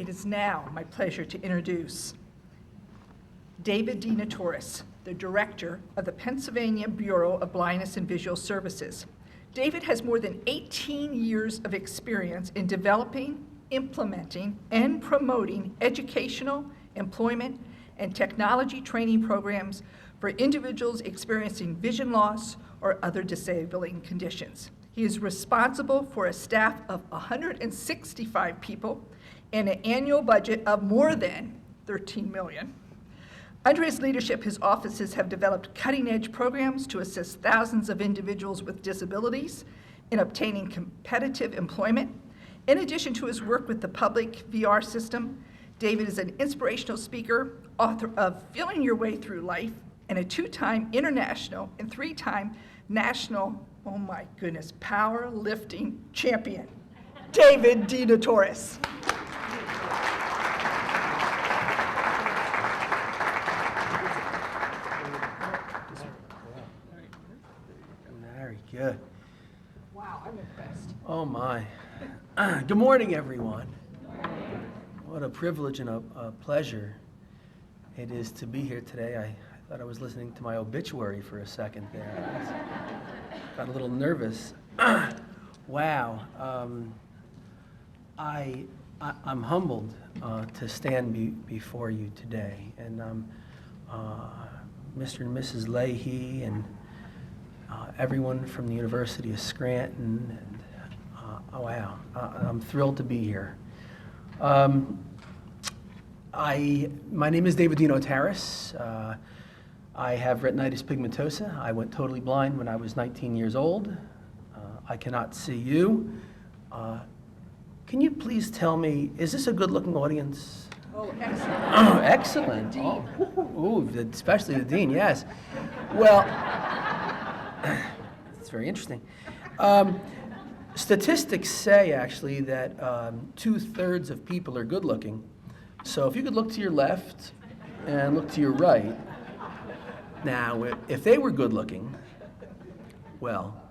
It is now my pleasure to introduce David DeNotaris, the Director of the Pennsylvania Bureau of Blindness and Visual Services. David has more than 18 years of experience in developing, implementing, and promoting educational, employment, and technology training programs for individuals experiencing vision loss or other disabling conditions. He is responsible for a staff of 165 people and an annual budget of more than $13 million. Under his leadership, his offices have developed cutting-edge programs to assist thousands of individuals with disabilities in obtaining competitive employment. In addition to his work with the public VR system, David is an inspirational speaker, author of Feeling Your Way Through Life, and a 2-time international and 3-time national, oh my goodness, powerlifting champion, David DeNotaris. Very good. Wow, I'm impressed. Oh my. Good morning, everyone. What a privilege and a pleasure it is to be here today. I thought I was listening to my obituary for a second there. Got a little nervous. Wow. I'm humbled to stand before you today. And Mr. and Mrs. Leahy and everyone from the University of Scranton. And, oh, wow. I'm thrilled to be here. My name is David DeNotaris. I have retinitis pigmentosa. I went totally blind when I was 19 years old. I cannot see you. Can you please tell me, is this a good-looking audience? Oh, excellent. Oh, excellent. Oh, especially the dean, yes. Well, it's very interesting. Statistics say, actually, that 2/3 of people are good-looking. So if you could look to your left and look to your right. Now, if they were good-looking, well,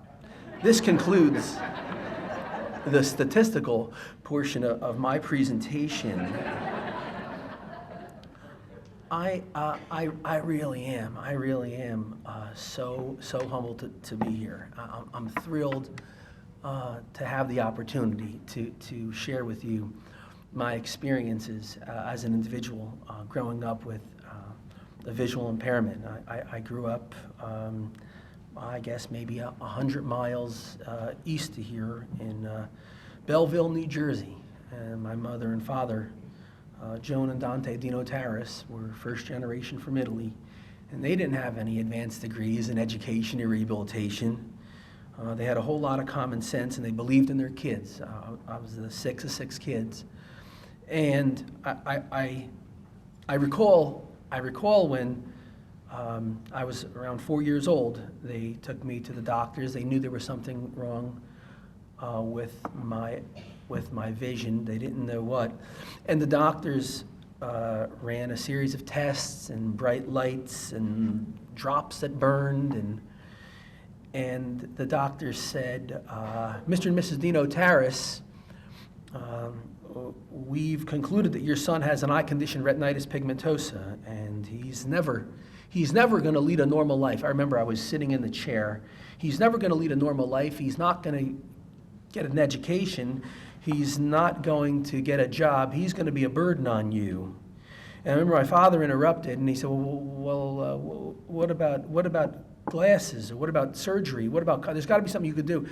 this concludes the statistical portion of my presentation. I really am so humbled to be here. I'm thrilled to have the opportunity to share with you my experiences as an individual growing up with a visual impairment. I grew up, I guess maybe 100 miles east of here in Belleville, New Jersey. And my mother and father, Joan and Dante DeNotaris, were first generation from Italy. And they didn't have any advanced degrees in education or rehabilitation. They had a whole lot of common sense, and they believed in their kids. I was the 6 of 6 kids. And I recall when I was around 4 years old, they took me to the doctors. They knew there was something wrong with my vision. They didn't know what. And the doctors ran a series of tests and bright lights and drops that burned. And the doctors said, Mr. and Mrs. DeNotaris, we've concluded that your son has an eye condition, retinitis pigmentosa, and he's never going to lead a normal life. I remember I was sitting in the chair. He's never going to lead a normal life. He's not going to get an education. He's not going to get a job. He's going to be a burden on you. And I remember my father interrupted, and he said, well, what about glasses? Or what about surgery? There's got to be something you could do.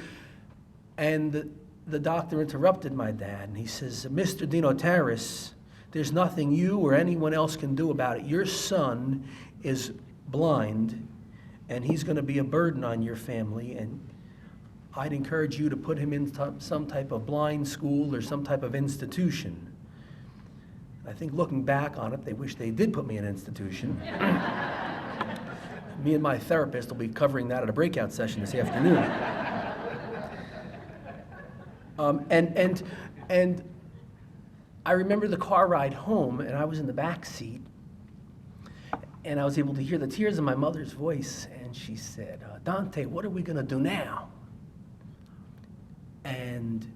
And the doctor interrupted my dad, and he says, Mr. DeNotaris, there's nothing you or anyone else can do about it. Your son is blind, and he's going to be a burden on your family, and I'd encourage you to put him in some type of blind school or some type of institution. I think looking back on it, they wish they did put me in an institution. Me and my therapist will be covering that at a breakout session this afternoon. And I remember the car ride home, and I was in the back seat, and I was able to hear the tears in my mother's voice, and she said, Dante, what are we going to do now? And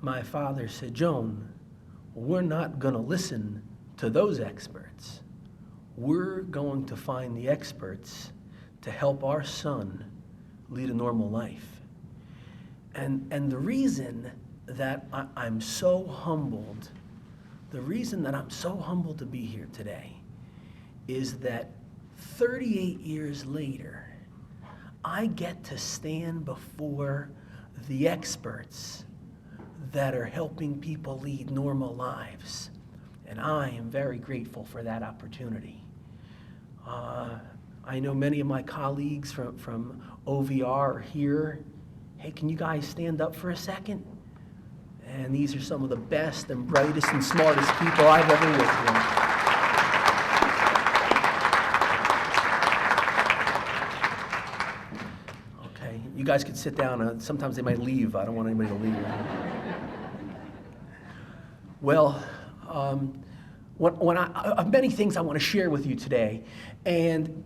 my father said, Joan, we're not going to listen to those experts. We're going to find the experts to help our son lead a normal life. And the reason that I'm so humbled, the reason that I'm so humbled to be here today is that 38 years later, I get to stand before the experts that are helping people lead normal lives. And I am very grateful for that opportunity. I know many of my colleagues from OVR are here. Hey, can you guys stand up for a second? And these are some of the best and brightest and smartest people I've ever worked with. Okay, you guys could sit down. Sometimes they might leave. I don't want anybody to leave. Well, many things I want to share with you today, and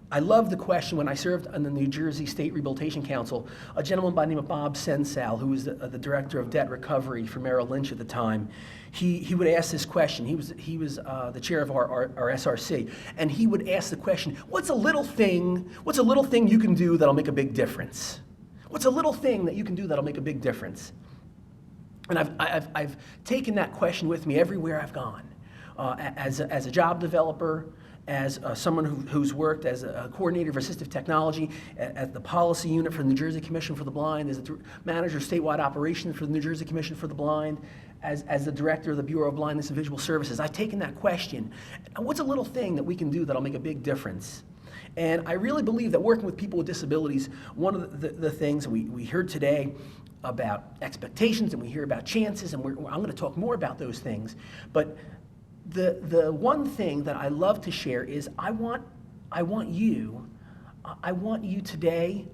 I love the question. When I served on the New Jersey State Rehabilitation Council, a gentleman by the name of Bob Sensal, who was the director of debt recovery for Merrill Lynch at the time, he would ask this question. He was the chair of our SRC, and he would ask the question, what's a little thing you can do that'll make a big difference? What's a little thing that you can do that'll make a big difference? And I've taken that question with me everywhere I've gone, as a job developer, as someone who's worked as a coordinator of assistive technology at the policy unit for the New Jersey Commission for the Blind, as a manager of statewide operations for the New Jersey Commission for the Blind, as the director of the Bureau of Blindness and Visual Services. I've taken that question, what's a little thing that we can do that'll make a big difference? And I really believe that working with people with disabilities, one of the things we heard today about expectations, and we hear about chances, and I'm going to talk more about those things. But the one thing that I love to share is I want you today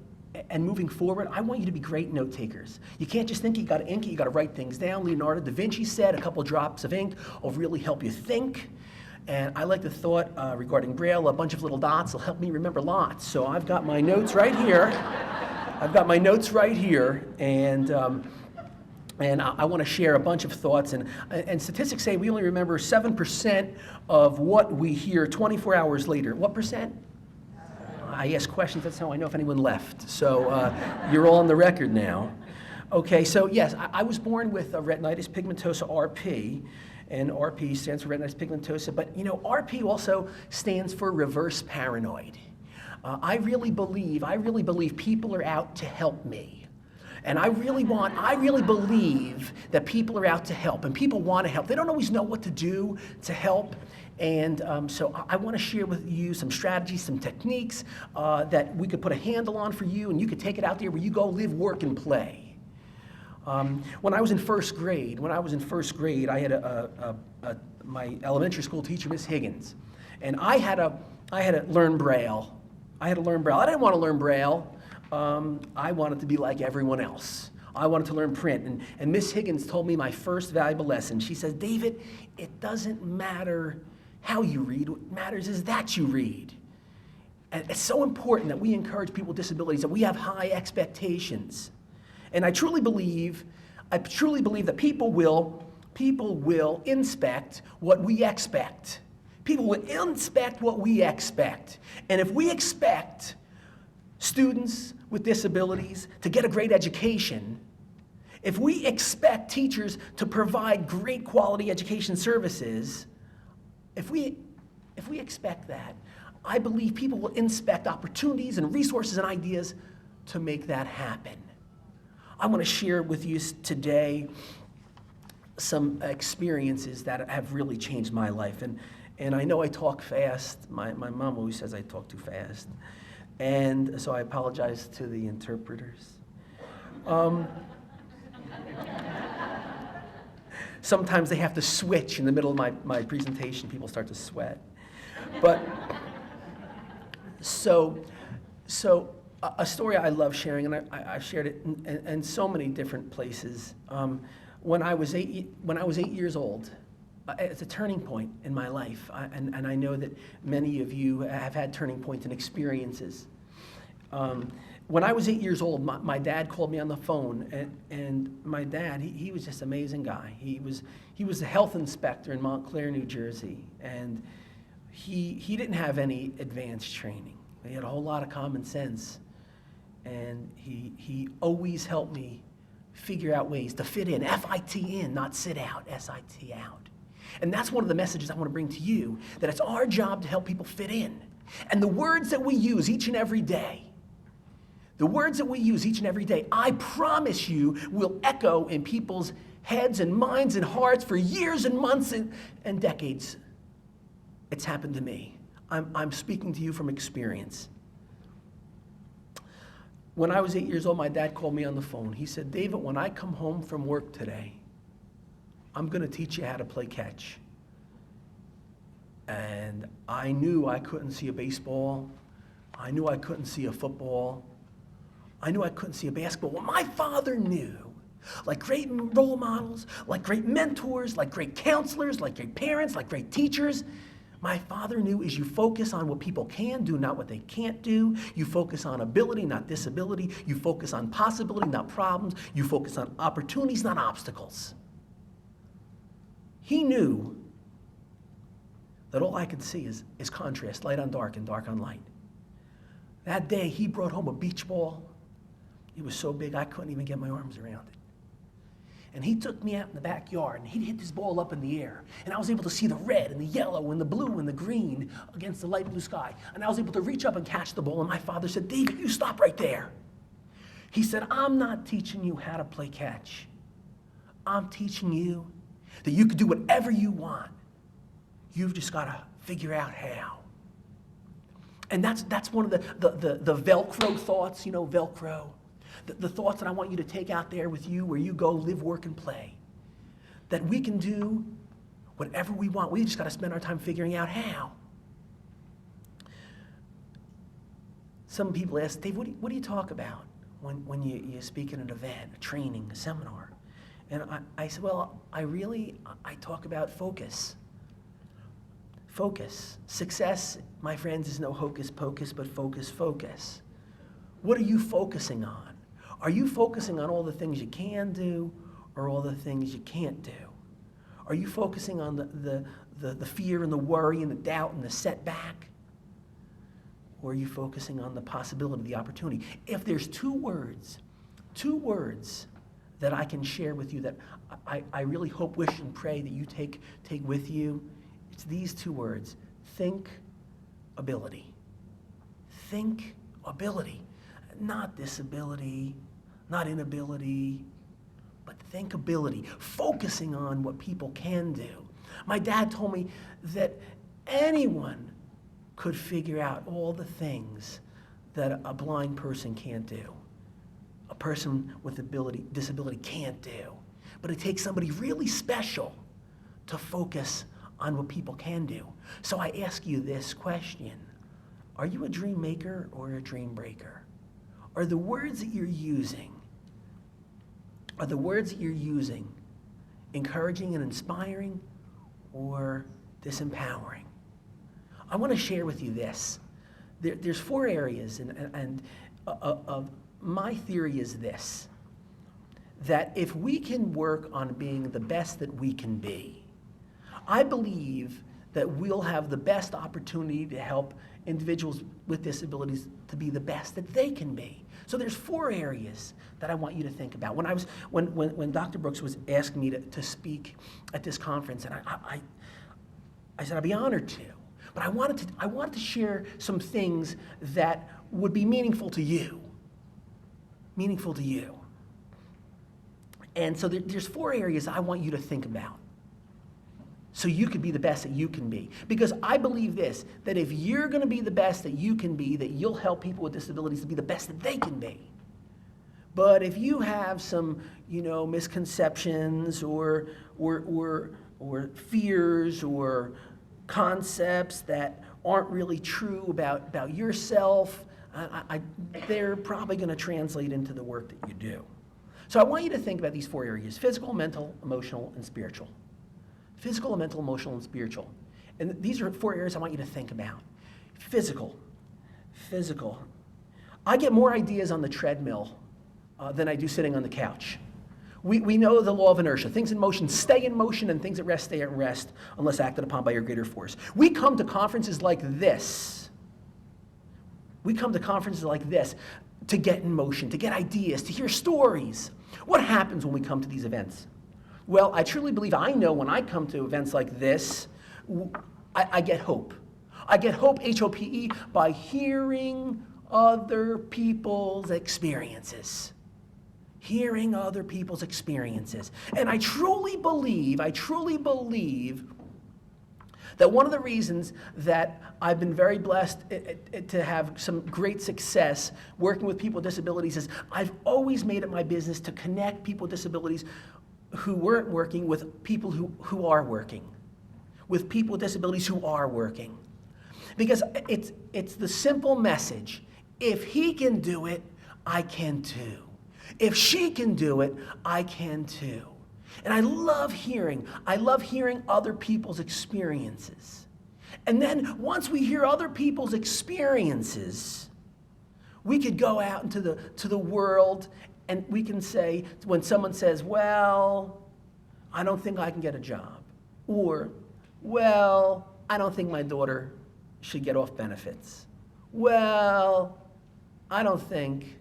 and moving forward, I want you to be great note takers. You can't just think you got to ink it, you got to write things down. Leonardo da Vinci said a couple drops of ink will really help you think. And I like the thought regarding Braille, a bunch of little dots will help me remember lots. So I've got my notes right here. And I want to share a bunch of thoughts. And statistics say we only remember 7% of what we hear 24 hours later. What percent? I ask questions, that's how I know if anyone left. So you're all on the record now. Okay, so yes, I was born with retinitis pigmentosa, RP. And RP stands for retinitis pigmentosa, but you know, RP also stands for reverse paranoid. I really believe people are out to help me. And I really believe that people are out to help, and people want to help. They don't always know what to do to help. And so I want to share with you some strategies, some techniques that we could put a handle on for you, and you could take it out there where you go live, work, and play. When I was in first grade, I had my elementary school teacher, Miss Higgins, and I had to learn Braille. I didn't want to learn Braille. I wanted to be like everyone else. I wanted to learn print. And Miss Higgins told me my first valuable lesson. She says, David, it doesn't matter how you read. What matters is that you read. And it's so important that we encourage people with disabilities, that we have high expectations. And I truly believe that people will inspect what we expect. People will inspect what we expect. And if we expect students with disabilities to get a great education, if we expect teachers to provide great quality education services, if we expect that, I believe people will inspect opportunities and resources and ideas to make that happen. I want to share with you today some experiences that have really changed my life. And I know I talk fast. My mom always says I talk too fast. And so I apologize to the interpreters. Sometimes they have to switch in the middle of my presentation. People start to sweat. But so a story I love sharing, and I've shared it in so many different places. When I was 8 years old, it's a turning point in my life, and I know that many of you have had turning points and experiences. When I was 8 years old, my dad called me on the phone, and my dad, he was just an amazing guy. He was a health inspector in Montclair, New Jersey, and he didn't have any advanced training. He had a whole lot of common sense, and he always helped me figure out ways to fit in, F-I-T in, not sit out, S-I-T out. And that's one of the messages I want to bring to you, that it's our job to help people fit in. And the words that we use each and every day, I promise you, will echo in people's heads and minds and hearts for years and months and decades. It's happened to me. I'm speaking to you from experience. When I was 8 years old, my dad called me on the phone. He said, David, when I come home from work today, I'm going to teach you how to play catch. And I knew I couldn't see a baseball. I knew I couldn't see a football. I knew I couldn't see a basketball. Well, my father knew, like great role models, like great mentors, like great counselors, like great parents, like great teachers, my father knew is you focus on what people can do, not what they can't do. You focus on ability, not disability. You focus on possibility, not problems. You focus on opportunities, not obstacles. He knew that all I could see is contrast, light on dark and dark on light. That day, he brought home a beach ball. It was so big I couldn't even get my arms around it. And he took me out in the backyard, and he'd hit this ball up in the air. And I was able to see the red and the yellow and the blue and the green against the light blue sky. And I was able to reach up and catch the ball, and my father said, David, you stop right there. He said, I'm not teaching you how to play catch. I'm teaching you that you can do whatever you want. You've just got to figure out how. And that's one of the Velcro thoughts, Velcro. The thoughts that I want you to take out there with you where you go live, work, and play. That we can do whatever we want. We just got to spend our time figuring out how. Some people ask, Dave, what do you talk about when you speak at an event, a training, a seminar? And I said, well, I talk about focus. Focus. Success, my friends, is no hocus pocus, but focus, focus. What are you focusing on? Are you focusing on all the things you can do or all the things you can't do? Are you focusing on the fear and the worry and the doubt and the setback? Or are you focusing on the possibility, the opportunity? If there's two words that I can share with you that I really hope, wish, and pray that you take with you, it's these two words: think ability. Think ability. Not disability, not inability, but think ability. Focusing on what people can do. My dad told me that anyone could figure out all the things that a blind person can't do. A person with disability can't do. But it takes somebody really special to focus on what people can do. So I ask you this question: are you a dream maker or a dream breaker? Are the words that you're using encouraging and inspiring or disempowering? I want to share with you this. There's 4 areas, and my theory is this: that if we can work on being the best that we can be, I believe that we'll have the best opportunity to help individuals with disabilities to be the best that they can be. So there's 4 areas that I want you to think about. When Dr. Brooks was asking me to speak at this conference, and I said I'd be honored to, but I wanted to share some things that would be meaningful to you. Meaningful to you. And so there's 4 areas I want you to think about, so you could be the best that you can be. Because I believe this, that if you're going to be the best that you can be, that you'll help people with disabilities to be the best that they can be. But if you have some, misconceptions or fears or concepts that aren't really true about yourself, they're probably going to translate into the work that you do. So I want you to think about these 4 areas: physical, mental, emotional, and spiritual. Physical, mental, emotional, and spiritual. And these are 4 areas I want you to think about. Physical. I get more ideas on the treadmill than I do sitting on the couch. We know the law of inertia. Things in motion stay in motion, and things at rest stay at rest unless acted upon by your greater force. We come to conferences like this. We come to conferences like this to get in motion, to get ideas, to hear stories. What happens when we come to these events? Well, I truly believe, I know when I come to events like this, I get hope. I get hope, H-O-P-E, by hearing other people's experiences. Hearing other people's experiences. And I truly believe that one of the reasons that I've been very blessed to have some great success working with people with disabilities is I've always made it my business to connect people with disabilities who weren't working with people who are working. With people with disabilities who are working. Because it's the simple message. If he can do it, I can too. If she can do it, I can too. And I love hearing other people's experiences. And then once we hear other people's experiences, we could go out into the world and we can say, when someone says, well, I don't think I can get a job. Or, well, I don't think my daughter should get off benefits. Well, I don't think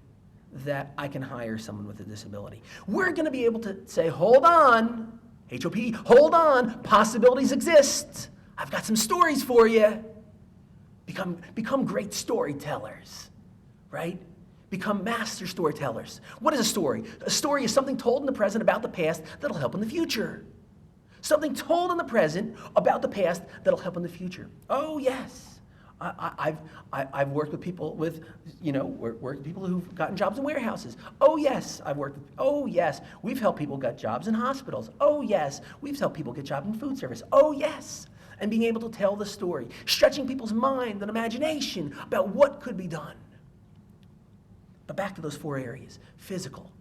that I can hire someone with a disability. We're going to be able to say, hold on, H-O-P, hold on, possibilities exist. I've got some stories for you. Become great storytellers, right? Become master storytellers. What is a story? A story is something told in the present about the past that'll help in the future. Something told in the present about the past that'll help in the future. Oh, yes. I've worked with people worked with people who've gotten jobs in warehouses. Oh yes, oh yes, we've helped people get jobs in hospitals. Oh yes, we've helped people get jobs in food service. Oh yes, and being able to tell the story, stretching people's mind and imagination about what could be done. But back to those 4 areas. Physical.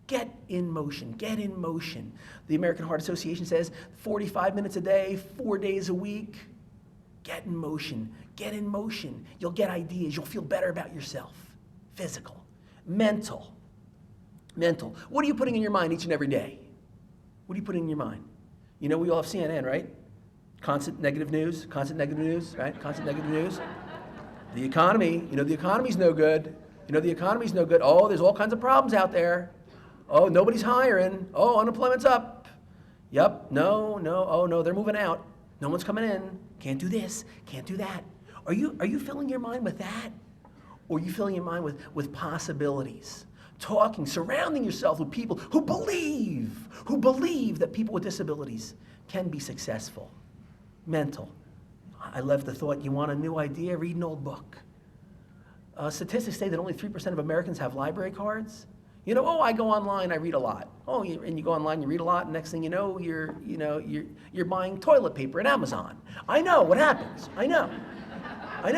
Get in motion, get in motion. The American Heart Association says 45 minutes a day, 4 days a week. Get in motion. Get in motion. You'll get ideas. You'll feel better about yourself. Physical. Mental. Mental. What are you putting in your mind each and every day? What are you putting in your mind? You know, we all have CNN, right? Constant negative news, right? Constant negative news. The economy, the economy's no good. The economy's no good. Oh, there's all kinds of problems out there. Oh, nobody's hiring. Oh, unemployment's up. Yep, no, oh no, they're moving out. No one's coming in. Can't do this, can't do that. Are you filling your mind with that? Or are you filling your mind with possibilities? Talking, surrounding yourself with people who believe that people with disabilities can be successful. Mental. I love the thought, you want a new idea? Read an old book. Statistics say that only 3% of Americans have library cards. I go online, I read a lot. And you go online, you read a lot, and next thing you know, you're buying toilet paper at Amazon. I know what happens. I know. I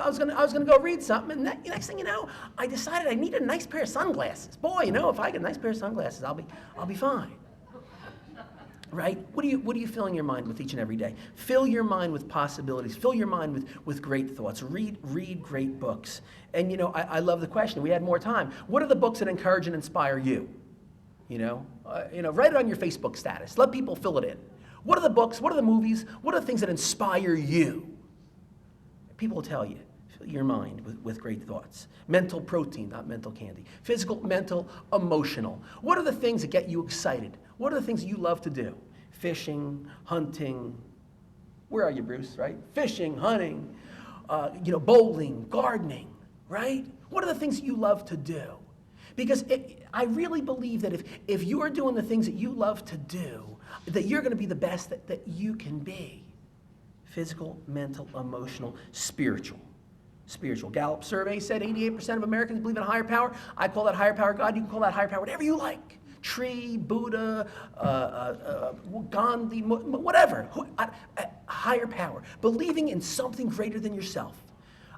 was gonna go read something, and next thing you know, I decided I need a nice pair of sunglasses. Boy, if I get a nice pair of sunglasses, I'll be fine. Right? What are you filling your mind with each and every day? Fill your mind with possibilities. Fill your mind with great thoughts. Read great books. And I love the question. We had more time. What are the books that encourage and inspire you? Write it on your Facebook status. Let people fill it in. What are the books? What are the movies? What are the things that inspire you? People will tell you. Fill your mind with great thoughts. Mental protein, not mental candy. Physical, mental, emotional. What are the things that get you excited? What are the things that you love to do? Fishing, hunting. Where are you, Bruce, right? Fishing, hunting, bowling, gardening, right? What are the things that you love to do? Because I really believe that if you're doing the things that you love to do, that you're going to be the best that you can be. Physical, mental, emotional, spiritual. Spiritual. Gallup survey said 88% of Americans believe in a higher power. I call that higher power God. You can call that higher power whatever you like. Tree, Buddha, Gandhi, whatever. Higher power. Believing in something greater than yourself.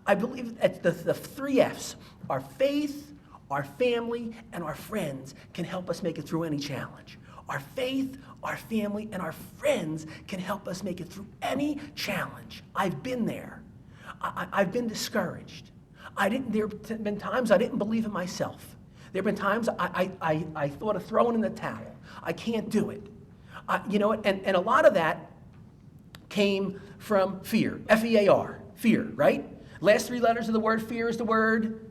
I believe that the 3 F's, our faith, our family, and our friends can help us make it through any challenge. Our faith, our family, and our friends can help us make it through any challenge. I've been there. I've been discouraged. There have been times I didn't believe in myself. There have been times I thought of throwing in the towel. I can't do it. You know, and a lot of that came from fear, F-E-A-R, fear, right? Last three letters of the word fear is the word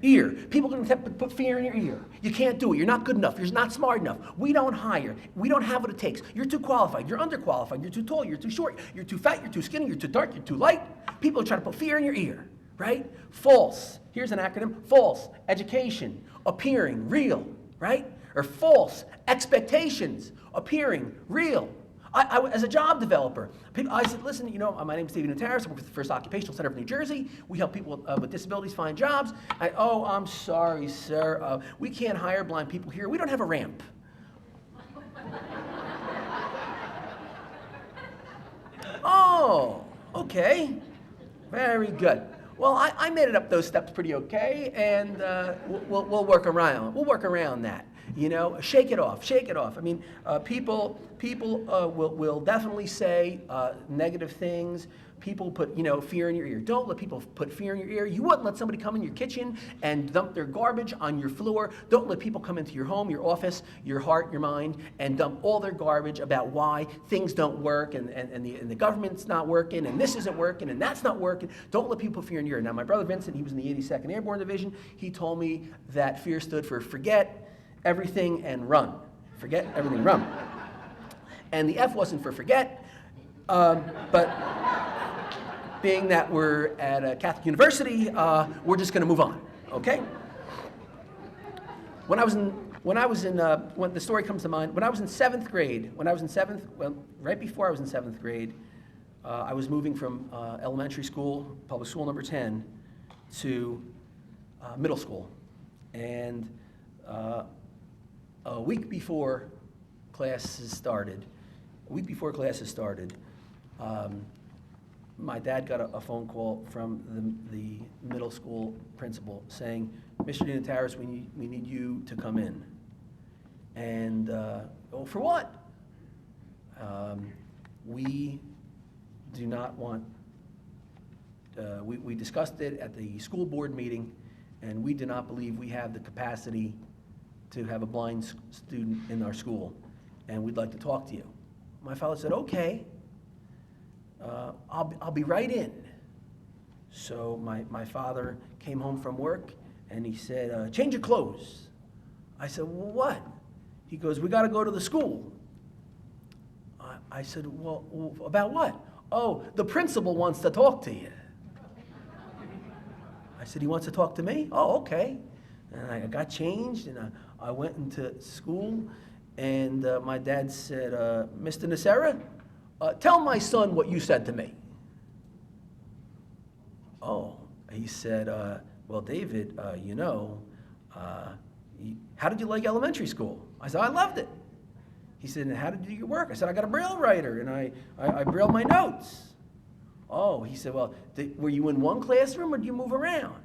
ear. People are going to put fear in your ear. You can't do it. You're not good enough. You're not smart enough. We don't hire. We don't have what it takes. You're too qualified. You're underqualified. You're too tall. You're too short. You're too fat. You're too skinny. You're too dark. You're too light. People are trying to put fear in your ear, right? False. Here's an acronym. False. Education. Appearing. Real, right? Or false. Expectations. Appearing. Real. I, as a job developer, I said, listen, you know, my name is DeNotaris. I work with the First Occupational Center of New Jersey. We help people with disabilities find jobs. I'm sorry, sir. We can't hire blind people here. We don't have a ramp. Oh, okay. Very good. Well, I made it up those steps pretty okay, and we'll work around. We'll work around that. You know, shake it off, shake it off. I mean, people will definitely say negative things. People put, you know, fear in your ear. Don't let people put fear in your ear. You wouldn't let somebody come in your kitchen and dump their garbage on your floor. Don't let people come into your home, your office, your heart, your mind, and dump all their garbage about why things don't work and the government's not working and this isn't working and that's not working. Don't let people put fear in your ear. Now, my brother Vincent, he was in the 82nd Airborne Division. He told me that fear stood for forget everything and run. Forget everything, run. And the F wasn't for forget, but being that we're at a Catholic university, we're just going to move on, okay? When the story comes to mind, when I was in seventh grade, right before I was in seventh grade, I was moving from elementary school, public school number 10, to middle school. And a week before classes started, my dad got a phone call from the middle school principal saying, Mr. DeNotaris, we need you to come in. And, for what? We do not want, we discussed it at the school board meeting, and we do not believe we have the capacity to have a blind student in our school, and we'd like to talk to you. My father said, okay. I'll be right in. So my father came home from work and he said, change your clothes. I said, well, what? He goes, we got to go to the school. I said, well, about what? Oh, the principal wants to talk to you. I said, he wants to talk to me? Oh, okay. And I got changed and I went into school and my dad said, Mr. Nacera, tell my son what you said to me. Oh, he said, well, David, you know, how did you like elementary school? I said, I loved it. He said, and how did you do your work? I said, I got a Braille writer, and I braille my notes. Oh, he said, well, were you in one classroom, or did you move around?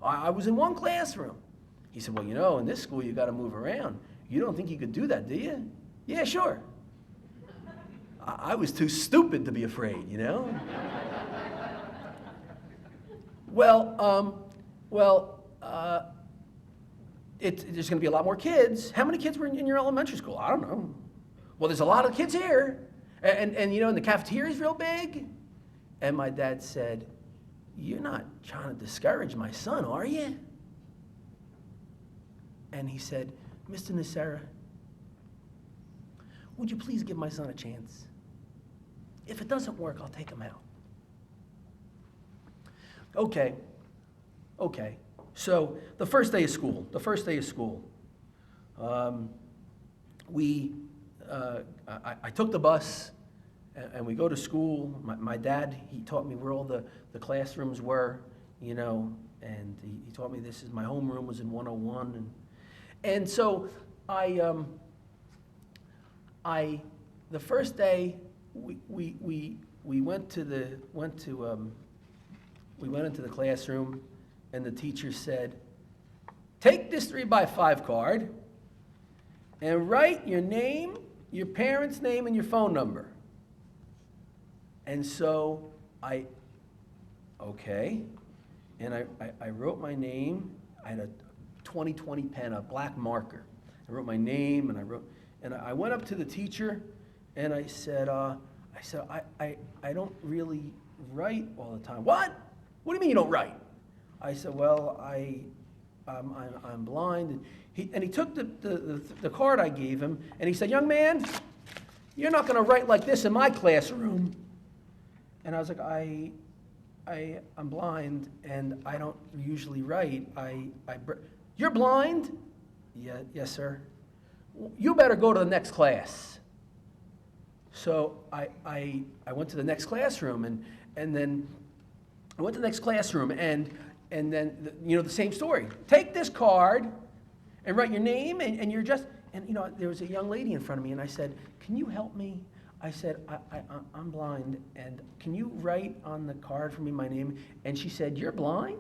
I was in one classroom. He said, well, you know, in this school, you got to move around. You don't think you could do that, do you? Yeah, sure. I was too stupid to be afraid, you know? There's going to be a lot more kids. How many kids were in your elementary school? I don't know. Well, there's a lot of kids here. And you know, and the cafeteria is real big. And my dad said, you're not trying to discourage my son, are you? And he said, Mr. Nacera, would you please give my son a chance? If it doesn't work, I'll take him out. Okay. So the first day of school, I took the bus and we go to school. My dad, he taught me where all the classrooms were, you know, and he taught me this is my homeroom was in 101. And so the first day we went into the classroom, and the teacher said, take this 3x5 card and write your name, your parents' name, and your phone number. And so I okay. And I wrote my name. I had a 2020 pen, a black marker. I wrote my name, and I went up to the teacher, and I said, I don't really write all the time. What? What do you mean you don't write? I said, well, I'm blind. And he took the card I gave him, and he said, young man, you're not going to write like this in my classroom. And I was like, I'm blind, and I don't usually write. You're blind? Yeah, yes, sir. You better go to the next class. So I went to the next classroom, and then I went to the next classroom, and then the same story. Take this card and write your name and your address. And there was a young lady in front of me, and I said, "Can you help me?" I said, I'm blind, and can you write on the card for me my name? And she said, you're blind?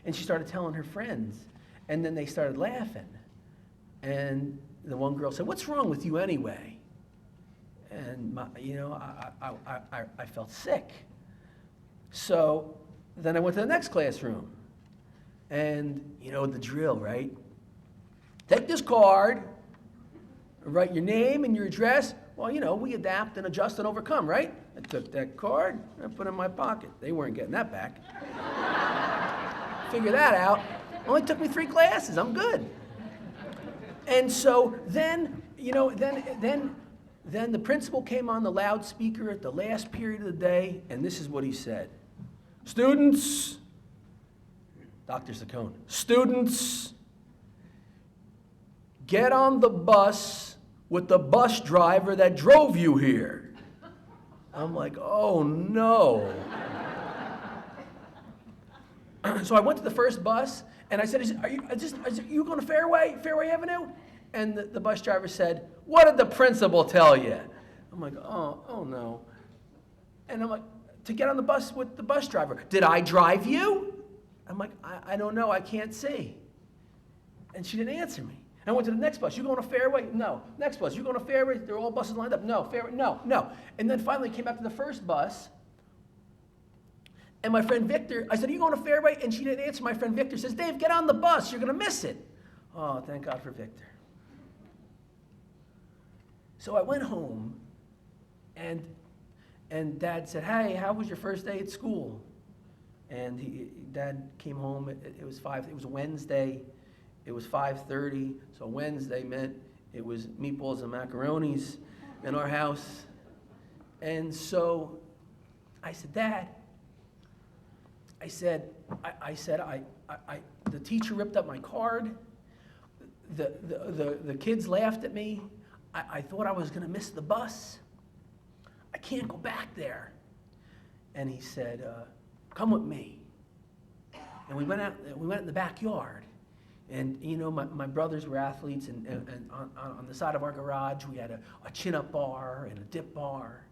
And she started telling her friends, and then they started laughing. And the one girl said, what's wrong with you anyway? And I felt sick. So then I went to the next classroom, and the drill, right? Take this card, write your name and your address. Well, we adapt and adjust and overcome, right? I took that card and put it in my pocket. They weren't getting that back. Figure that out. Only took me 3 classes. I'm good. And so then the principal came on the loudspeaker at the last period of the day, and this is what he said. Students, Dr. Saccone, students, get on the bus with the bus driver that drove you here. I'm like, oh no. So I went to the first bus, and I said, are you going to Fairway Avenue? And the bus driver said, what did the principal tell you? I'm like, oh no. And I'm like, to get on the bus with the bus driver. Did I drive you? I'm like, I don't know, I can't see. And she didn't answer me. I went to the next bus. You going to Fairway? No. Next bus. You going to Fairway? They're all buses lined up. No. Fairway? No. And then finally came back to the first bus. And my friend Victor, I said, are you going to Fairway? And she didn't answer. My friend Victor says, Dave, get on the bus. You're going to miss it. Oh, thank God for Victor. So I went home, and Dad said, hey, how was your first day at school? And Dad came home. It was a Wednesday. It was 5:30, so Wednesday meant it was meatballs and macaronis in our house. And so I said, Dad, the teacher ripped up my card. The kids laughed at me. I thought I was going to miss the bus. I can't go back there. And he said, come with me. And we went in the backyard. And my brothers were athletes, and on the side of our garage we had a chin-up bar and a dip bar.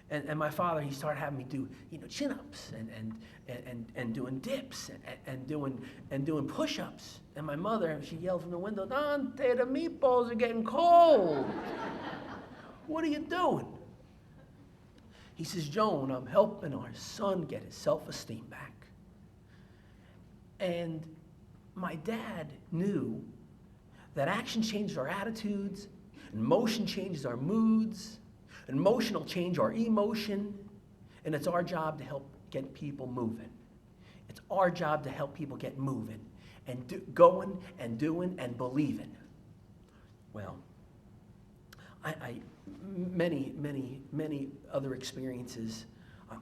And my father, he started having me do chin-ups and doing dips and doing push-ups. And my mother, she yelled from the window, Dante, the meatballs are getting cold. What are you doing? He says, Joan, I'm helping our son get his self-esteem back. And my dad knew that action changes our attitudes, and motion changes our moods, and motion will change our emotion, and it's our job to help get people moving. It's our job to help people get moving, and going, and doing, and believing. Well, many other experiences.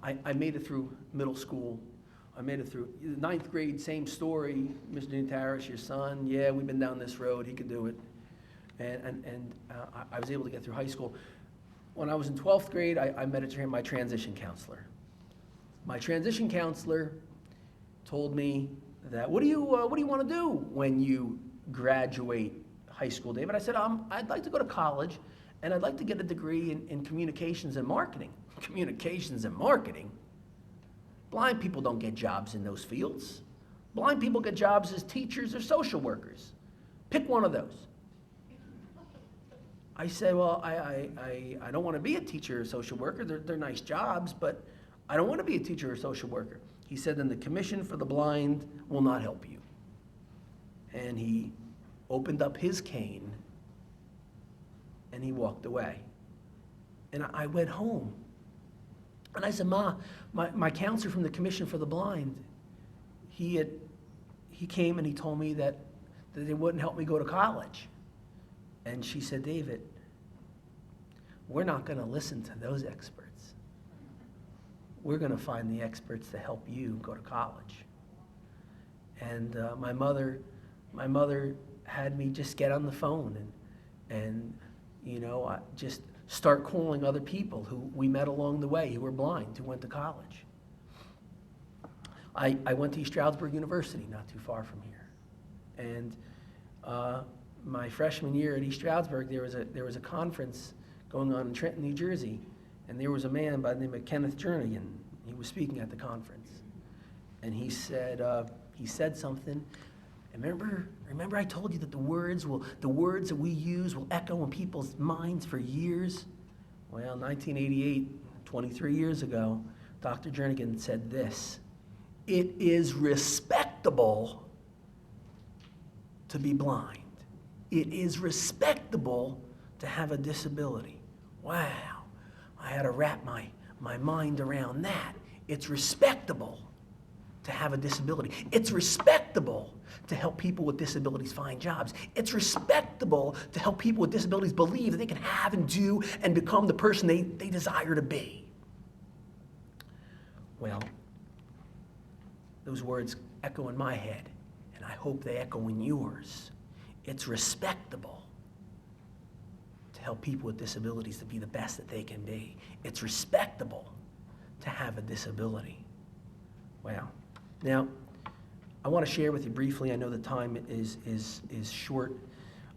I made it through middle school. I made it through 9th grade, same story. Mr. DeNotaris, your son, yeah, we've been down this road, he could do it. And I was able to get through high school. When I was in 12th grade, I met my transition counselor. My transition counselor told me that, what do you want to do when you graduate high school, David? I said, I'd like to go to college, and I'd like to get a degree in communications and marketing. Communications and marketing? Blind people don't get jobs in those fields. Blind people get jobs as teachers or social workers. Pick one of those. I said, well, I don't want to be a teacher or social worker. They're nice jobs, but I don't want to be a teacher or social worker. He said, then the Commission for the Blind will not help you. And he opened up his cane and he walked away. And I went home. And I said, Ma, my counselor from the Commission for the Blind, he came and he told me that they wouldn't help me go to college. And she said, David, we're not going to listen to those experts. We're going to find the experts to help you go to college. And my mother had me just get on the phone and just start calling other people who we met along the way who were blind, who went to college. I went to East Stroudsburg University, not too far from here. And my freshman year at East Stroudsburg, there was a conference going on in Trenton, New Jersey, and there was a man by the name of Kenneth Jernigan. He was speaking at the conference, and he said something. And remember I told you that the words that we use will echo in people's minds for years? Well, 1988, 23 years ago, Dr. Jernigan said this: it is respectable to be blind. It is respectable to have a disability. Wow, I had to wrap my mind around that. It's respectable to have a disability. It's respectable to help people with disabilities find jobs. It's respectable to help people with disabilities believe that they can have and do and become the person they desire to be. Well, those words echo in my head, and I hope they echo in yours. It's respectable to help people with disabilities to be the best that they can be. It's respectable to have a disability. Wow. Now, I want to share with you briefly, I know the time is short,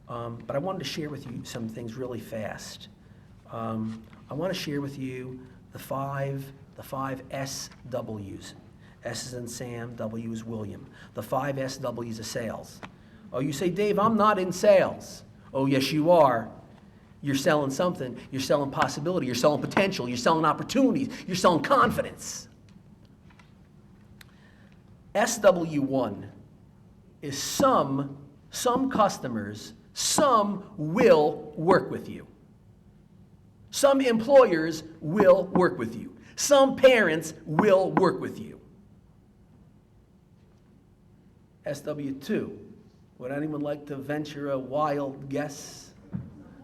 but I wanted to share with you some things really fast. I want to share with you the five SWs. S is in Sam, W is William. The 5 SWs of sales. Oh, you say, Dave, I'm not in sales. Oh, yes, you are. You're selling something. You're selling possibility. You're selling potential. You're selling opportunities. You're selling confidence. SW1 is some customers, some will work with you. Some employers will work with you. Some parents will work with you. SW2, would anyone like to venture a wild guess?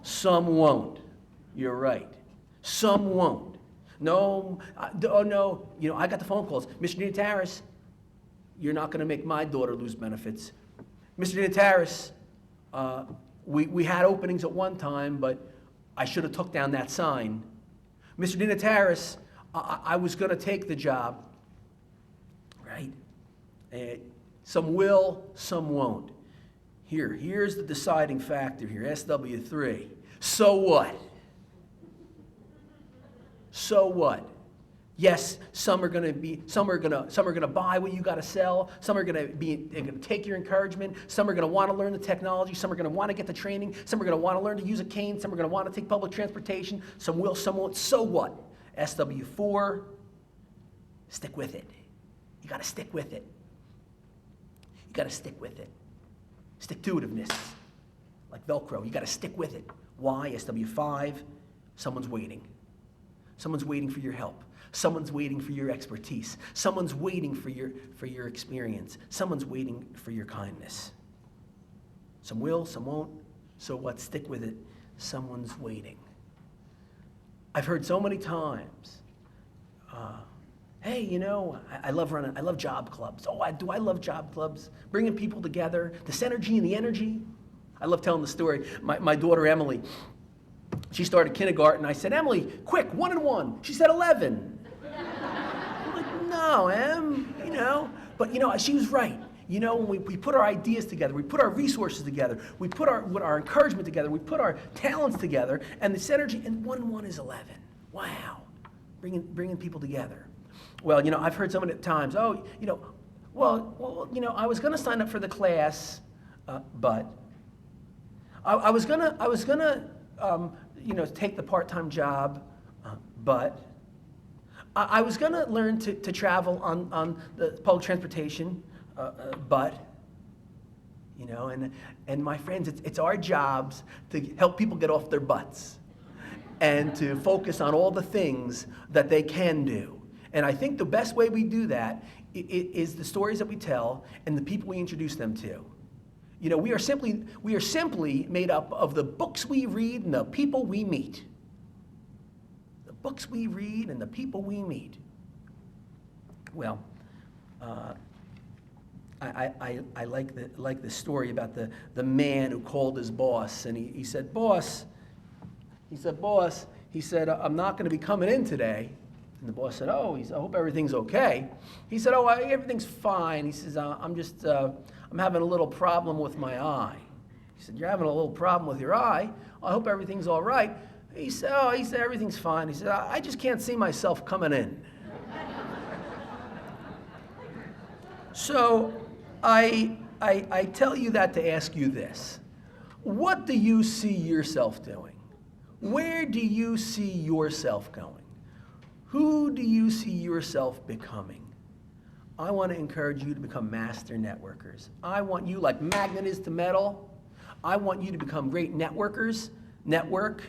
Some won't. You're right. Some won't. No, no, I got the phone calls. Mr. DeNotaris, you're not going to make my daughter lose benefits. Mr. DeNotaris, we had openings at one time, but I should have took down that sign. Mr. DeNotaris, I was going to take the job, right? Some will, some won't. Here's the deciding factor here, SW3. So what? So what? Yes, some are going to buy what you got to sell. Some are going to take your encouragement. Some are going to want to learn the technology. Some are going to want to get the training. Some are going to want to learn to use a cane. Some are going to want to take public transportation. Some will, some won't. So what? SW4, stick with it. You got to stick with it. You got to stick with it. Stick-to-itiveness, like Velcro. You got to stick with it. Why? SW5, someone's waiting. Someone's waiting for your help. Someone's waiting for your expertise. Someone's waiting for your experience. Someone's waiting for your kindness. Some will, some won't. So what? Stick with it. Someone's waiting. I've heard so many times, hey, I love job clubs. Oh, I love job clubs. Bringing people together, the synergy and the energy. I love telling the story. My daughter, Emily, she started kindergarten. I said, Emily, quick, 1 and 1. She said 11. I'm like, no, Em, But, she was right. When we put our ideas together, we put our resources together, we put our encouragement together, we put our talents together, and the synergy, and 1 and 1 is 11. Wow. Bringing people together. Well, I've heard so many times, I was going to sign up for the class, but I was gonna take the part-time job, but I was going to learn to travel on the public transportation, but, you know, and my friends, it's our jobs to help people get off their butts and to focus on all the things that they can do. And I think the best way we do that is the stories that we tell and the people we introduce them to. You know, we are simply made up of the books we read and the people we meet. The books we read and the people we meet. Well, I like the story about the man who called his boss, and he said, boss, I'm not going to be coming in today. And the boss said, oh, I hope everything's okay. He said, oh, everything's fine. He says, I'm having a little problem with my eye. He said, you're having a little problem with your eye? I hope everything's all right. He said, everything's fine. He said, I just can't see myself coming in. So I tell you that to ask you this. What do you see yourself doing? Where do you see yourself going? Who do you see yourself becoming? I want to encourage you to become master networkers. I want you, like magnet is to metal, I want you to become great networkers. Network.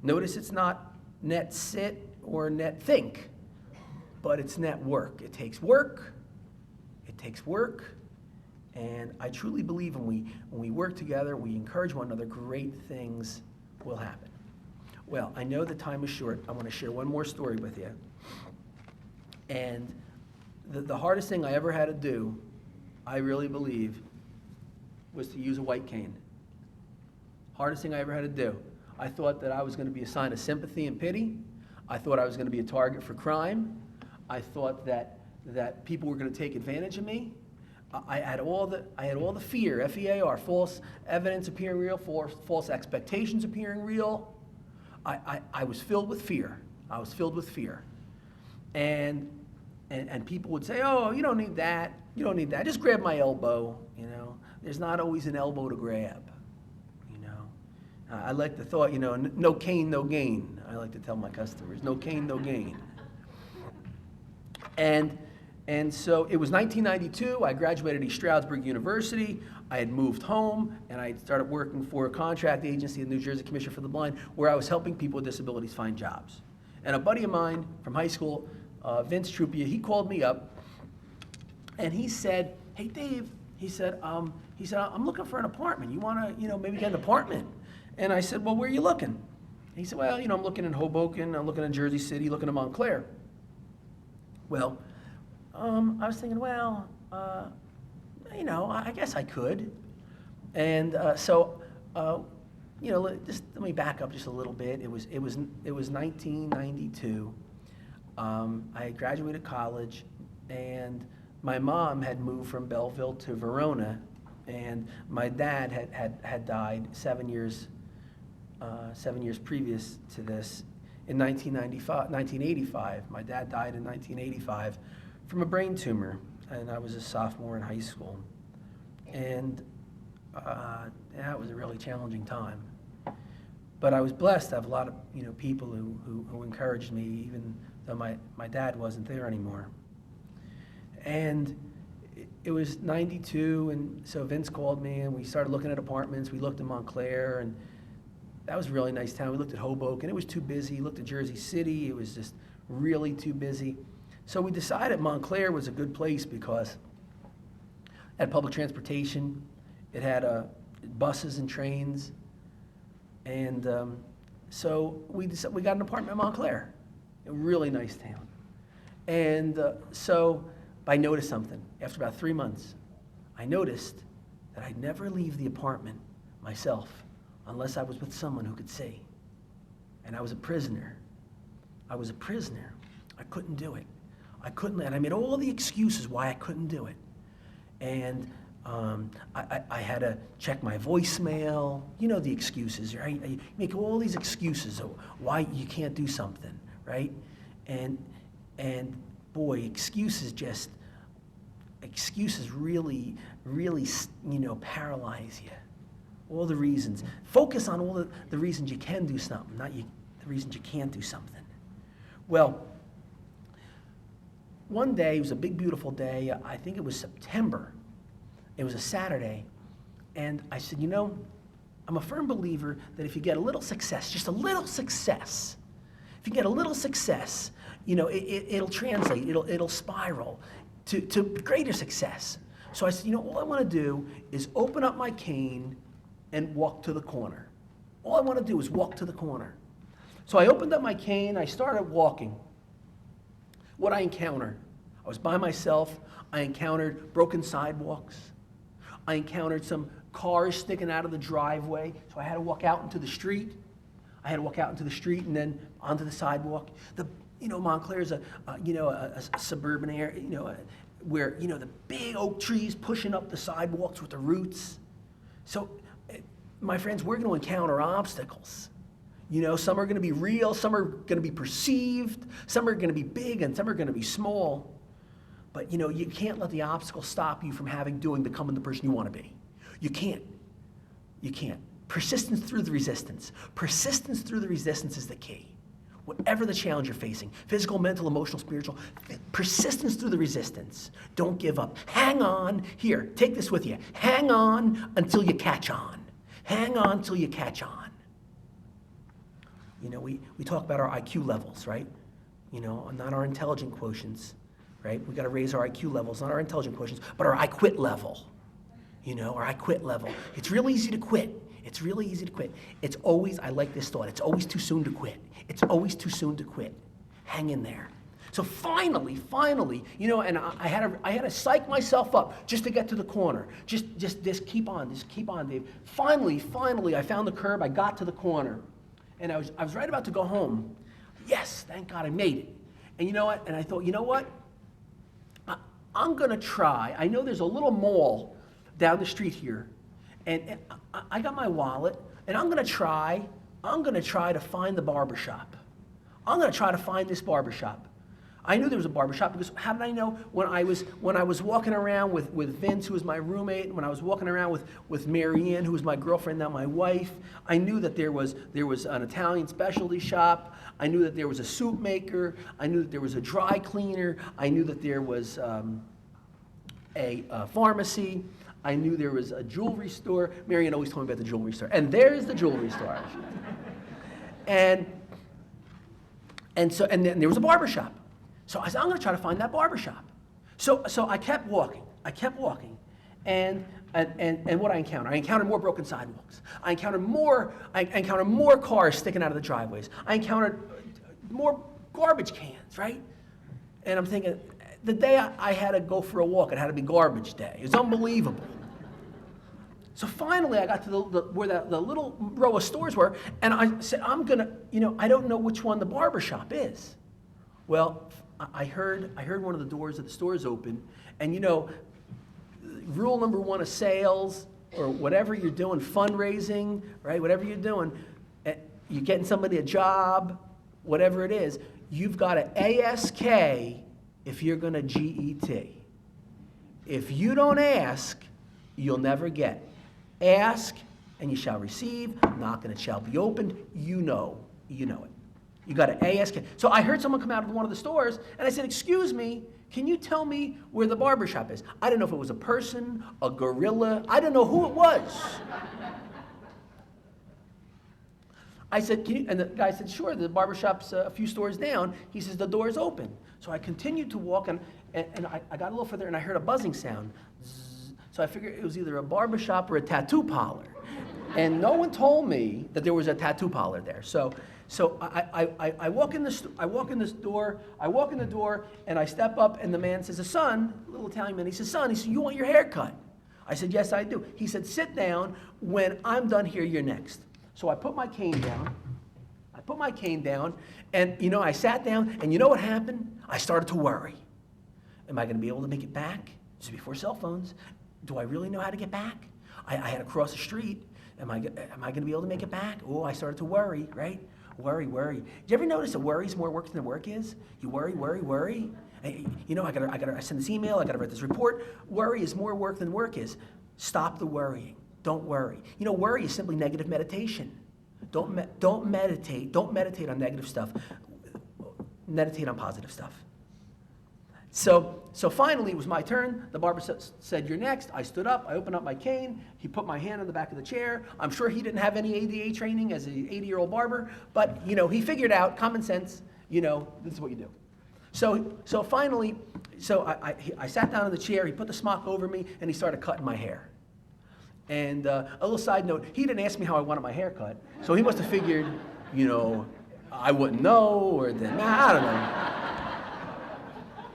Notice it's not net sit or net think, but it's network. It takes work. It takes work. And I truly believe when we work together, we encourage one another, great things will happen. Well, I know the time is short. I want to share one more story with you. And the hardest thing I ever had to do, I really believe, was to use a white cane. Hardest thing I ever had to do. I thought that I was going to be a sign of sympathy and pity. I thought I was going to be a target for crime. I thought that people were going to take advantage of me. I had all the fear, F-E-A-R, false evidence appearing real, false expectations appearing real. I was filled with fear. I was filled with fear. And people would say, oh, you don't need that. You don't need that. Just grab my elbow, you know. There's not always an elbow to grab, you know. I like the thought, you know, no cane, no gain. I like to tell my customers, no cane, no gain. And so it was 1992. I graduated East Stroudsburg University. I had moved home, and I started working for a contract agency, the New Jersey Commission for the Blind, where I was helping people with disabilities find jobs. And a buddy of mine from high school, Vince Trupia, he called me up, and he said, hey, Dave, he said, I'm looking for an apartment. You want to, you know, maybe get an apartment? And I said, well, where are you looking? He said, well, you know, I'm looking in Hoboken, I'm looking in Jersey City, looking in Montclair. Well, I was thinking, well, you know, I guess I could. And so, you know, just let me back up just a little bit. It was 1992. I had graduated college, and my mom had moved from Belleville to Verona, and my dad had died 7 years previous to this in 1985. My dad died in 1985 from a brain tumor, and I was a sophomore in high school. And that was a really challenging time. But I was blessed to have a lot of, you know, people who encouraged me, even though my dad wasn't there anymore. And it was 92, and so Vince called me, and we started looking at apartments. We looked in Montclair, and that was a really nice town. We looked at Hoboken. It was too busy. We looked at Jersey City. It was just really too busy. So we decided Montclair was a good place because it had public transportation. It had buses and trains. And so we got an apartment in Montclair, a really nice town. And so I noticed something. After about 3 months, I noticed that I'd never leave the apartment myself unless I was with someone who could see. And I was a prisoner. I was a prisoner. I couldn't do it. I couldn't, and I made all the excuses why I couldn't do it. And I had to check my voicemail. You know the excuses, right? You make all these excuses of why you can't do something, right? And boy, excuses really, you know, paralyze you. All the reasons. Focus on all the reasons you can do something, not the reasons you can't do something. Well, one day, it was a big, beautiful day. I think it was September. It was a Saturday. And I said, I'm a firm believer that if you get a little success, just a little success, if you get a little success, it'll translate, it'll spiral to greater success. So I said, all I want to do is open up my cane and walk to the corner. All I want to do is walk to the corner. So I opened up my cane, I started walking. What I encountered, I was by myself, I encountered broken sidewalks, I encountered some cars sticking out of the driveway, so I had to walk out into the street. I had to walk out into the street and then onto the sidewalk. Montclair is a suburban area, where, the big oak trees pushing up the sidewalks with the roots. So, my friends, we're going to encounter obstacles. Some are going to be real, some are going to be perceived, some are going to be big, and some are going to be small. But, you can't let the obstacle stop you from becoming the person you want to be. You can't. You can't. Persistence through the resistance. Persistence through the resistance is the key. Whatever the challenge you're facing, physical, mental, emotional, spiritual, persistence through the resistance. Don't give up. Hang on. Here, take this with you. Hang on until you catch on. Hang on until you catch on. We talk about our IQ levels, right? Not our intelligent quotients, right? We got to raise our IQ levels, not our intelligent quotients, but our I quit level. Our I quit level. It's real easy to quit. It's really easy to quit. It's always, I like this thought, it's always too soon to quit. It's always too soon to quit. Hang in there. So finally, and I had to psych myself up just to get to the corner. Just keep on, Dave. Finally, I found the curb, I got to the corner. And I was right about to go home. Yes, thank God I made it. And you know what? And I thought, I'm gonna try. I know there's a little mall down the street here. And I got my wallet, and I'm gonna try to find the barbershop. I'm gonna try to find this barbershop. I knew there was a barbershop because how did I know? When I was walking around with Vince, who was my roommate, when I was walking around with Mary Ann, who was my girlfriend, now my wife, I knew that there was an Italian specialty shop. I knew that there was a soup maker. I knew that there was a dry cleaner. I knew that there was a pharmacy. I knew there was a jewelry store. Mary Ann always told me about the jewelry store. And there's the jewelry store. And then there was a barbershop. So I said, I'm going to try to find that barbershop. So I kept walking. And what I encountered more broken sidewalks. I encountered more cars sticking out of the driveways. I encountered more garbage cans, right? And I'm thinking, the day I had to go for a walk, it had to be garbage day. It was unbelievable. So finally, I got to where the little row of stores were, and I said, I don't know which one the barbershop is. Well, I heard one of the doors of the stores open, and rule number one of sales, or whatever you're doing, fundraising, right? Whatever you're doing, you're getting somebody a job, whatever it is, you've got to ASK if you're going to GET. If you don't ask, you'll never get. Ask, and you shall receive. Knock, and it shall be opened. You know it. You got to ASK. So I heard someone come out of one of the stores, and I said, excuse me, can you tell me where the barbershop is? I didn't know if it was a person, a gorilla. I didn't know who it was. I said, and the guy said, sure, the barbershop's a few stores down. He says, the door's open. So I continued to walk, and I got a little further, and I heard a buzzing sound. Zzz. So I figured it was either a barbershop or a tattoo parlor. And no one told me that there was a tattoo parlor there. So I walk in the door, and I step up, and the man says, a little Italian man, he says, you want your hair cut? I said, yes, I do. He said, sit down. When I'm done here, you're next. So I put my cane down. And, I sat down, and you know what happened? I started to worry. Am I going to be able to make it back? This is before cell phones. Do I really know how to get back? I had to cross the street. Am I going to be able to make it back? Oh, I started to worry, right? Worry. Do you ever notice that worry is more work than the work is? You worry. I gotta send this email, I gotta write this report. Worry is more work than work is. Stop the worrying. Don't worry. Worry is simply negative meditation. Don't meditate on negative stuff. Meditate on positive stuff. So finally, it was my turn. The barber said, "You're next." I stood up. I opened up my cane. He put my hand on the back of the chair. I'm sure he didn't have any ADA training as an 80-year-old barber, but he figured out common sense. This is what you do. So finally, I sat down in the chair. He put the smock over me, and he started cutting my hair. And a little side note: he didn't ask me how I wanted my hair cut, so he must have figured, I wouldn't know, or then I don't know.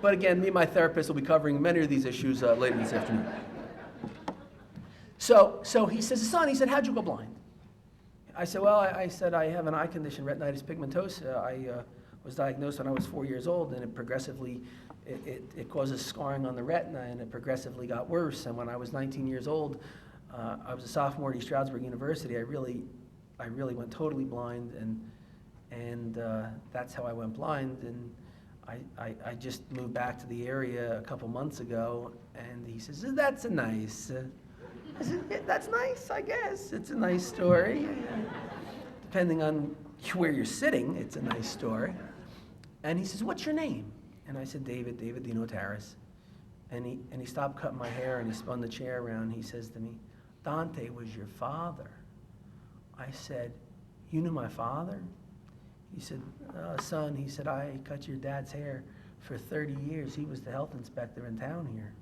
But again, me and my therapist will be covering many of these issues later this afternoon. So he says, "Son," he said, "how'd you go blind?" I said, "Well, I have an eye condition, retinitis pigmentosa. I was diagnosed when I was 4 years old, and it progressively, it causes scarring on the retina, and it progressively got worse. And when I was 19 years old, I was a sophomore at East Stroudsburg University. I really went totally blind, and that's how I went blind. And I just moved back to the area a couple months ago," and he says, "That's nice." I said, "Yeah, that's nice, I guess. It's a nice story. Depending on where you're sitting, it's a nice story." And he says, "What's your name?" And I said, David DeNotaris." And he stopped cutting my hair, and he spun the chair around. He says to me, "Dante was your father." I said, "You knew my father?" He said, "Son," he said, "I cut your dad's hair for 30 years. He was the health inspector in town here."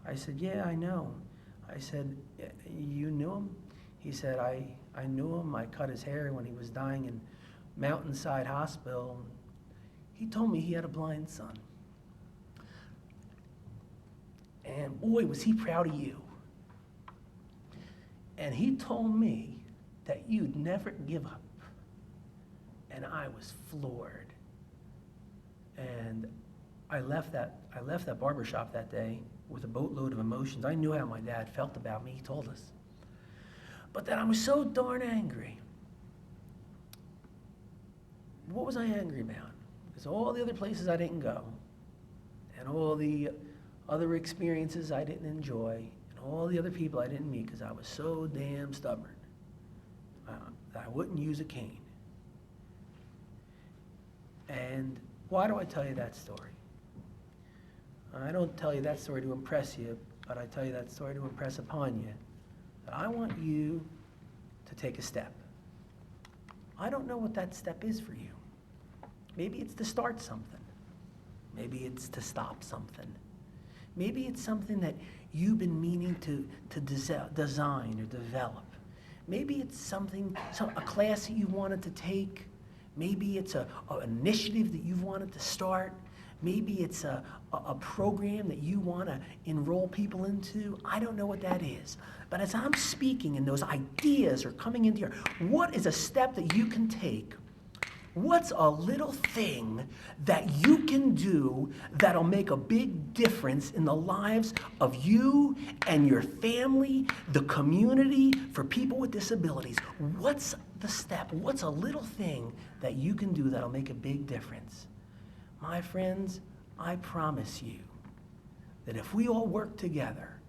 I said, "Yeah, I know." I said, "You knew him?" He said, I knew him. I cut his hair when he was dying in Mountainside Hospital. He told me he had a blind son. And boy, was he proud of you. And he told me that you'd never give up. And I was floored. And I left that barbershop that day with a boatload of emotions. I knew how my dad felt about me, he told us. But then I was so darn angry. What was I angry about? Because all the other places I didn't go, and all the other experiences I didn't enjoy, and all the other people I didn't meet, because I was so damn stubborn that I wouldn't use a cane. And why do I tell you that story? I don't tell you that story to impress you, but I tell you that story to impress upon you that I want you to take a step. I don't know what that step is for you. Maybe it's to start something. Maybe it's to stop something. Maybe it's something that you've been meaning to design or develop. Maybe it's a class that you wanted to take. Maybe it's an initiative that you've wanted to start. Maybe it's a program that you want to enroll people into. I don't know what that is. But as I'm speaking and those ideas are coming into your, what is a step that you can take? What's a little thing that you can do that'll make a big difference in the lives of you and your family, the community, for people with disabilities? What's the step? What's a little thing that you can do that'll make a big difference? My friends, I promise you that if we all work together,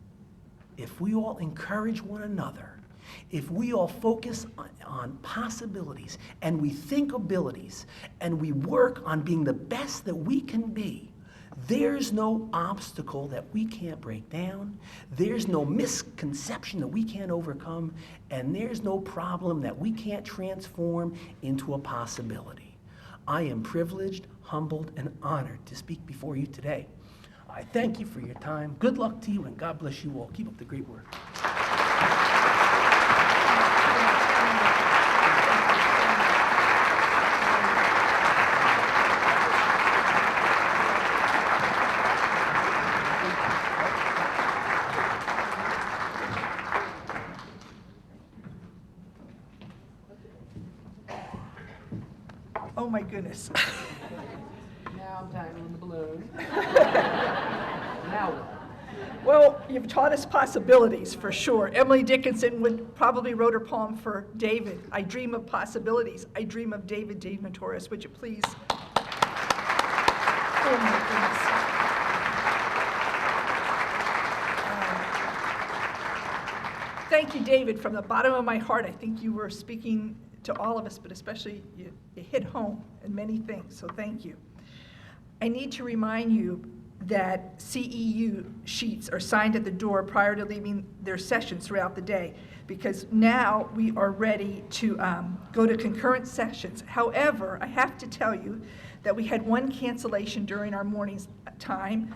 if we all encourage one another, if we all focus on possibilities and we think abilities and we work on being the best that we can be, there's no obstacle that we can't break down, there's no misconception that we can't overcome, and there's no problem that we can't transform into a possibility. I am privileged, humbled, and honored to speak before you today. I thank you for your time. Good luck to you, and God bless you all. Keep up the great work. Oh my goodness. Now I'm tangling the balloon. Now what? Well, you've taught us possibilities for sure. Emily Dickinson would probably wrote her poem for David. I dream of possibilities. I dream of David DeNotaris. Would you please? Oh my goodness. Thank you, David, from the bottom of my heart. I think you were speaking to all of us, but especially you hit home in many things, so thank you. I need to remind you that CEU sheets are signed at the door prior to leaving their sessions throughout the day, because now we are ready to go to concurrent sessions. However, I have to tell you that we had one cancellation during our morning's time.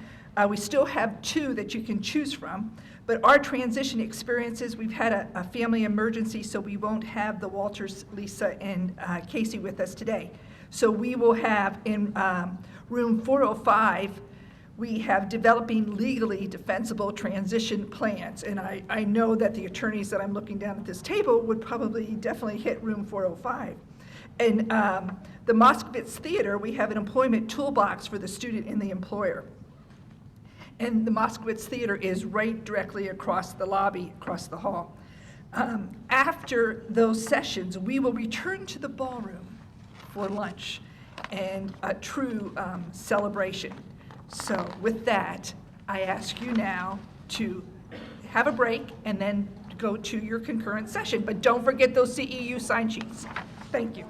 We still have 2 that you can choose from, but our transition experiences, we've had a family emergency, so we won't have the Walters, Lisa, and Casey with us today. So we will have in room 405, we have developing legally defensible transition plans. And I know that the attorneys that I'm looking down at this table would probably definitely hit room 405. And the Moskowitz Theater, we have an employment toolbox for the student and the employer. And the Moskowitz Theater is right directly across the lobby, across the hall. After those sessions, we will return to the ballroom for lunch and a true celebration. So with that, I ask you now to have a break and then go to your concurrent session. But don't forget those CEU sign sheets. Thank you.